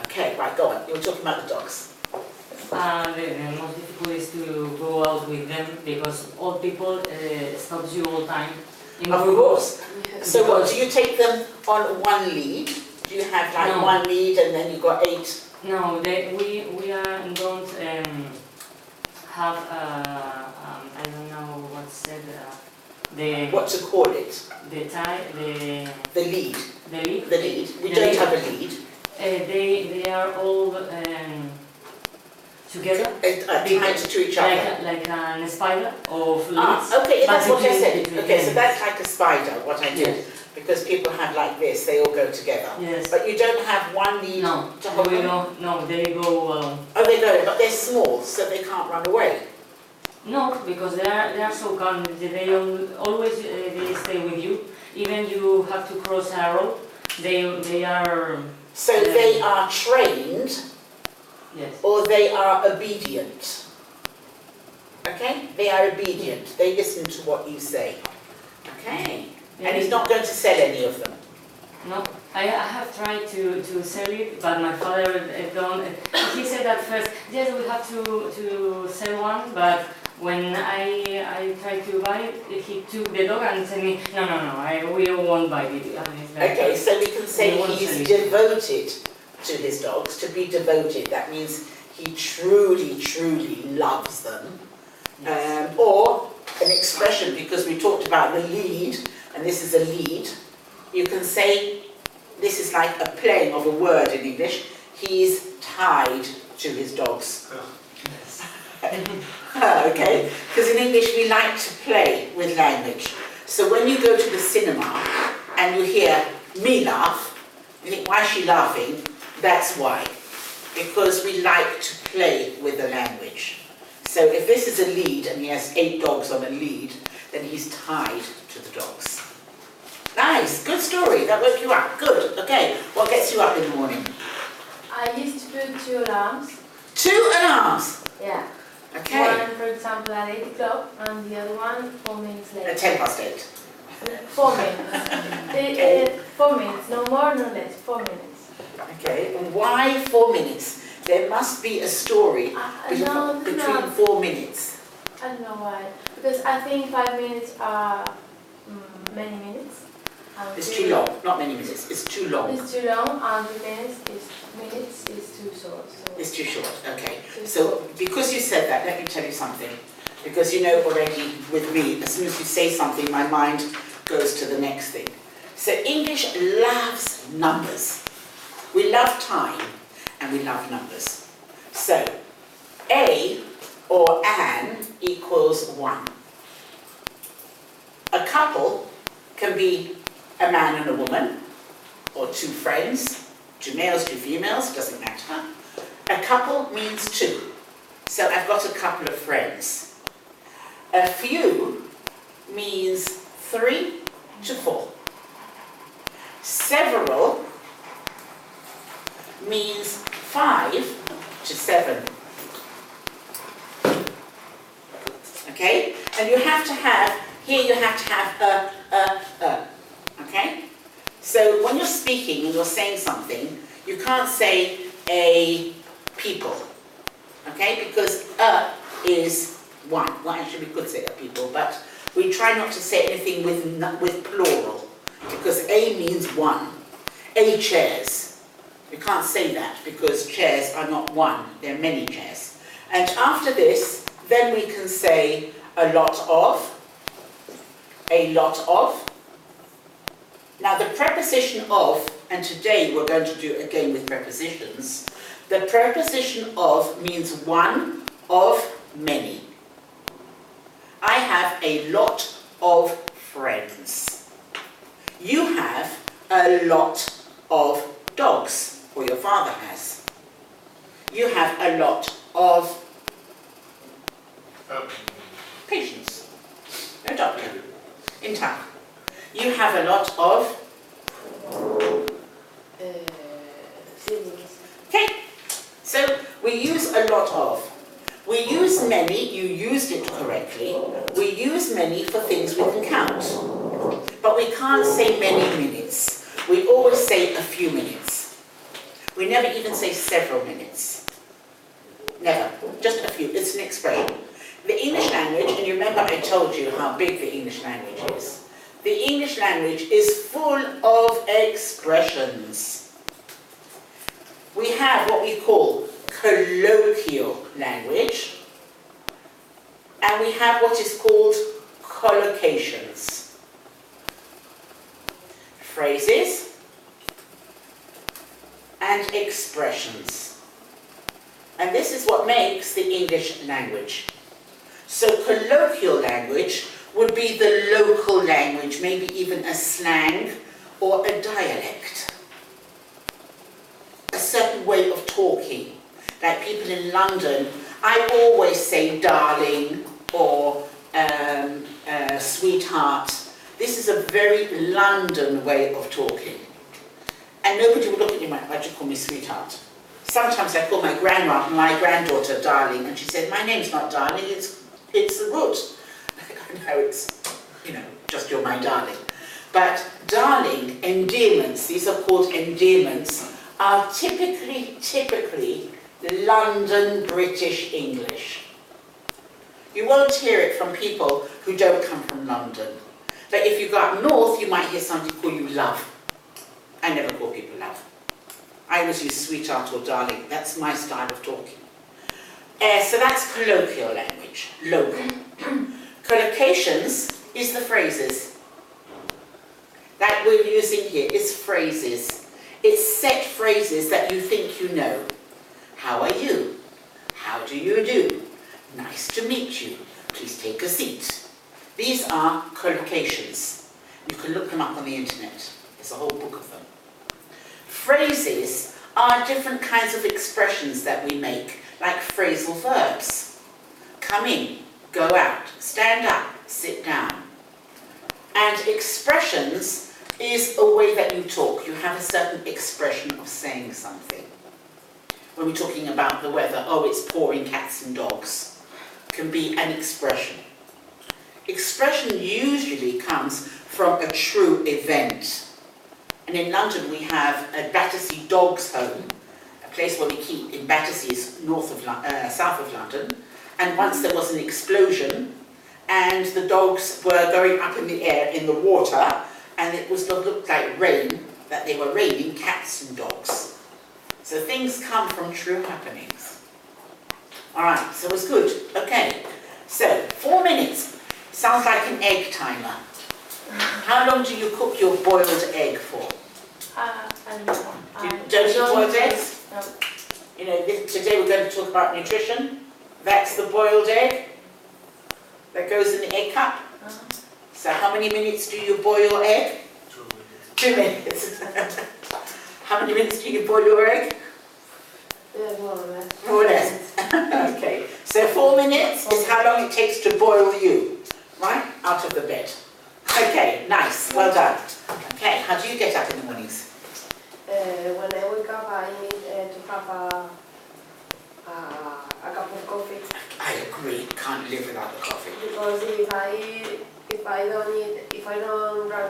Okay, right, go on. You were talking about the dogs. The most difficult is to go out with them because old people stops you all time. Of course. So what, do you take them on one lead? Do you have like No. one lead and then you've got 8? No, don't have I don't know what's said What to call it? the tie the lead. the lead. The lead. We The don't lead. have a lead. They are all together. Tied to each other. Like a spider of leads. Okay, that's what I said. between Okay, so them. that's like a spider, what I did. Yes. Because people have like this, they all go together. Yes. But you don't have one lead No, to hold them? no, they go alone. Oh, they go, but they're small, so they can't run away. No, because they are so calm. They always they stay with you. Even you have to cross a road, they are. So they are trained, Yes. or they are obedient. Okay? They are obedient. They listen to what you say. Okay? And he's not going to sell any of them. No, I have tried to sell it, but my father don't. He said at first, yes, we have to sell one, but when I tried to buy it, he took the dog and said me, no, we won't buy it. Okay, so we can say won't he's sell it. devoted to his dogs. To be devoted, that means he truly, truly loves them. Yes. Or an expression, because we talked about the lead, and this is a lead, you can say, this is like a playing of a word in English, he's tied to his dogs. Yes. Okay, because in English we like to play with language. So when you go to the cinema and you hear me laugh, you think, why is she laughing? That's why. Because we like to play with the language. So if this is a lead and he has 8 dogs on a lead, then he's tied to the dogs. Nice, good story. That woke you up. Good. Okay, what gets you up in the morning? I used to put 2 alarms. 2 alarms. Yeah. Okay. One, for example, at 8 o'clock, and the other one 4 minutes later. At 10 past 8. 4 minutes. 4 minutes, no more, no less. 4 minutes. Okay, and why 4 minutes? There must be a story between 4 minutes. I don't know why. Because I think 5 minutes are many minutes. And It's too long, not many minutes, it's too long. It's too long, and 3 minutes is too short. So It's too short, okay. Too So, because you said that, let me tell you something. Because you know already with me, as soon as you say something, my mind goes to the next thing. So English loves numbers. We love time, and we love numbers. So, a or an equals 1. A couple can be a man and a woman, or 2 friends, 2 males, 2 females, doesn't matter. A couple means 2. So I've got a couple of friends. A few means 3 to 4. Several means 5 to 7. Okay? And you have to have, here you have to have a. Okay? So when you're speaking and you're saying something, you can't say a people. Okay? Because a is 1. Well, actually we could say a people, but we try not to say anything with plural. Because a means 1. A chairs. We can't say that because chairs are not 1. There are many chairs. And after this, then we can say a lot of, a lot of. Now the preposition of, and today we're going to do it again with prepositions, the preposition of means one of many. I have a lot of friends. You have a lot of dogs, or your father has. You have a lot of patients. No doctor. In town. You have a lot of siblings. okay. So we use a lot of. We use many, you used it correctly. We use many for things we can count. But we can't say many minutes. We always say a few minutes. We never even say several minutes. Never. Just a few. It's an expression. The English language, and you remember I told you how big the English language is. The English language is full of expressions. We have what we call colloquial language, and we have what is called collocations. Phrases and expressions. And this is what makes the English language. So colloquial language would be the local language, maybe even a slang or a dialect. A certain way of talking. Like people in London, I always say darling or sweetheart. This is a very London way of talking. And nobody will look at me like, why'd you call me sweetheart? Sometimes I call my granddaughter darling, and she said, my name's not darling, it's the root. No, it's, just you're my darling. But darling, endearments, these are called endearments, are typically London British English. You won't hear it from people who don't come from London. But if you go up north, you might hear somebody call you love. I never call people love. I always use sweetheart or darling. That's my style of talking. So that's colloquial language, local. Collocations is the phrases. That we're using here is phrases. It's set phrases that you think you know. How are you? How do you do? Nice to meet you. Please take a seat. These are collocations. You can look them up on the internet. There's a whole book of them. Phrases are different kinds of expressions that we make, like phrasal verbs. Come in, go out, stand up, sit down. And expressions is a way that you talk. You have a certain expression of saying something. When we're talking about the weather, oh, it's pouring cats and dogs, can be an expression. Expression usually comes from a true event. And in London we have a Battersea Dogs Home, a place where we keep in Battersea, is south of London. And once there was an explosion, and the dogs were going up in the air in the water, and it looked like rain, that they were raining cats and dogs. So things come from true happenings. Alright, so it's good. Okay, so 4 minutes. Sounds like an egg timer. How long do you cook your boiled egg for? I don't know. Don't eat boiled eggs? No. Today we're going to talk about nutrition. That's the boiled egg that goes in the egg cup. So how many minutes do you boil your egg? 2 minutes. How many minutes do you boil your egg? Yeah, more or less. More or less. Okay. So 4 minutes is how long it takes to boil you, right? Out of the bed. Okay, nice. Well done. Okay, how do you get up in the mornings? When I wake up, I need to have a cup of coffee. I agree. Can't live without the coffee. Because if I don't drink